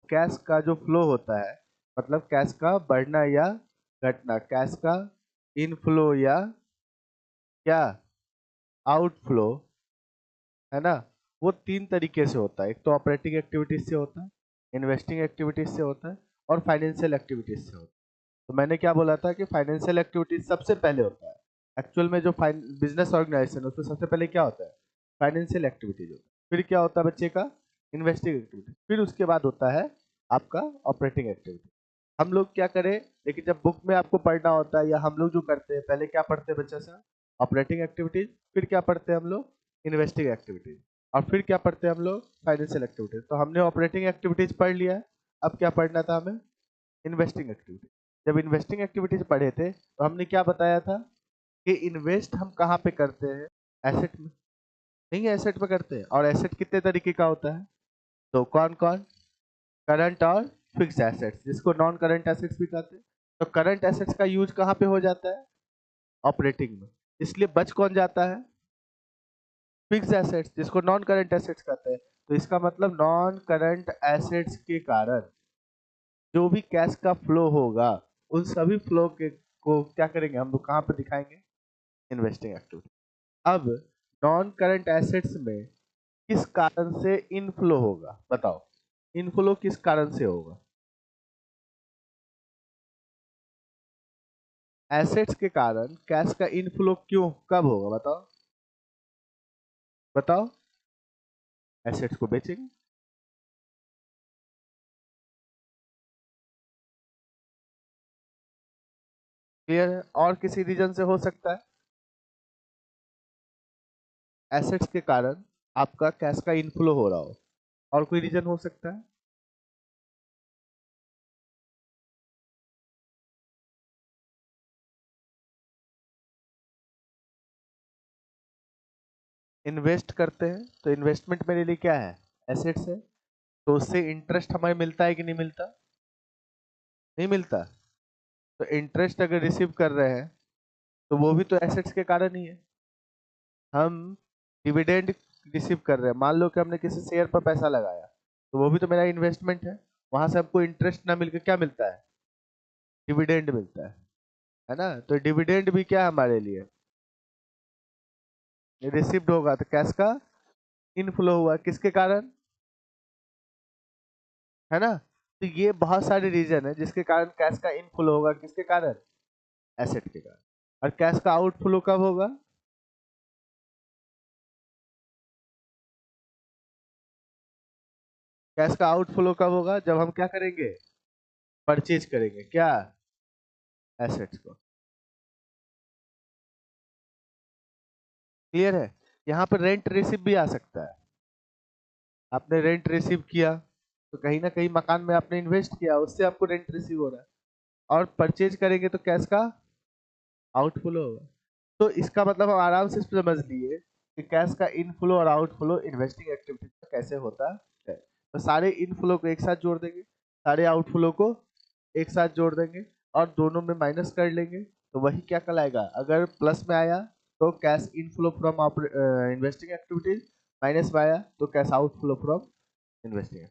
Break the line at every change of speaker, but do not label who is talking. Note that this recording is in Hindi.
कैश का जो फ्लो होता है, मतलब कैश का बढ़ना या घटना, कैश का इनफ्लो या क्या आउटफ्लो, है ना, वो तीन तरीके से होता है। एक तो ऑपरेटिंग एक्टिविटीज से होता है, इन्वेस्टिंग एक्टिविटीज से होता है, और फाइनेंशियल एक्टिविटीज से होता है। तो मैंने क्या बोला था कि फाइनेंशियल एक्टिविटीज सबसे पहले होता है। एक्चुअल में जो बिजनेस ऑर्गेनाइजेशन उसमें सबसे पहले क्या होता है, फाइनेंशियल एक्टिविटीज होता है। फिर क्या होता है बच्चे का, इन्वेस्टिंग एक्टिविटी, फिर उसके बाद होता है आपका ऑपरेटिंग एक्टिविटी। हम लोग क्या करें, लेकिन जब बुक में आपको पढ़ना होता है या हम लोग जो करते हैं, पहले क्या पढ़ते हैं बच्चा सा, ऑपरेटिंग एक्टिविटीज, फिर क्या पढ़ते हैं हम लोग, इन्वेस्टिंग एक्टिविटीज, और फिर क्या पढ़ते हैं हम लोग, फाइनेंशियल एक्टिविटीज। तो हमने ऑपरेटिंग एक्टिविटीज पढ़ लिया है, अब क्या पढ़ना था हमें, इन्वेस्टिंग एक्टिविटीज। जब इन्वेस्टिंग एक्टिविटीज पढ़े थे तो हमने क्या बताया था कि इन्वेस्ट हम कहाँ पे करते हैं, एसेट में, नहीं एसेट में करते हैं। और एसेट कितने तरीके का होता है, तो कौन कौन, करंट और फिक्स एसेट्स, जिसको नॉन करंट एसेट्स भी कहते हैं। तो करंट एसेट्स का यूज कहाँ पे हो जाता है, ऑपरेटिंग में, इसलिए बच कौन जाता है, फिक्स एसेट्स, जिसको नॉन करंट एसेट्स कहते हैं। तो इसका मतलब नॉन करंट एसेट्स के कारण जो भी कैश का फ्लो होगा, उन सभी फ्लो के को क्या करेंगे हम लोग, कहाँ पे दिखाएंगे, इन्वेस्टिंग एक्टिविटी। अब नॉन करंट एसेट्स में किस कारण से इनफ्लो होगा, बताओ, इनफ्लो किस कारण से होगा, एसेट्स के कारण कैश का इनफ्लो क्यों, कब होगा, बताओ बताओ, एसेट्स को बेचेंगे। क्लियर है, और किसी रीजन से हो सकता है, एसेट्स के कारण आपका कैश का इनफ्लो हो रहा हो, और कोई रीजन हो सकता है, इन्वेस्ट करते हैं तो इन्वेस्टमेंट मेरे लिए क्या है, एसेट्स है। तो उससे इंटरेस्ट हमें मिलता है कि नहीं मिलता, नहीं मिलता। तो इंटरेस्ट अगर रिसीव कर रहे हैं तो वो भी तो एसेट्स के कारण ही है। हम डिविडेंड रिसीव कर रहे हैं, मान लो कि हमने किसी शेयर पर पैसा लगाया, तो वो भी तो मेरा इन्वेस्टमेंट है। वहां से हमको इंटरेस्ट ना मिलकर क्या मिलता है, डिविडेंड मिलता है ना। तो डिविडेंड भी क्या है हमारे लिए, रिसीव्ड होगा। तो कैश का इनफ्लो हुआ किसके कारण, है ना। तो ये बहुत सारे रीजन है जिसके कारण कैश का इनफ्लो होगा, किसके कारण, एसेट के कारण। और कैश का आउटफ्लो कब होगा, कैश का आउटफ्लो कब होगा, जब हम क्या करेंगे, परचेज करेंगे क्या, एसेट्स को। क्लियर है। यहाँ पर रेंट रिसीव भी आ सकता है, आपने रेंट रिसीव किया तो कहीं ना कहीं मकान में आपने इन्वेस्ट किया, उससे आपको रेंट रिसीव हो रहा है। और परचेज करेंगे तो कैश का आउटफ्लो होगा। तो इसका मतलब हम आराम से समझ लिए कि कैश का इनफ्लो और आउटफ्लो इन्वेस्टिंग एक्टिविटी में कैसे होता है। तो सारे इनफ्लो को एक साथ जोड़ देंगे, सारे आउटफ्लो को एक साथ जोड़ देंगे, और दोनों में माइनस कर लेंगे। तो वही क्या कहलाएगा, अगर प्लस में आया तो cash inflow from investing activities, minus में आया तो कैश आउटफ्लो फ्रॉम इन्वेस्टिंग।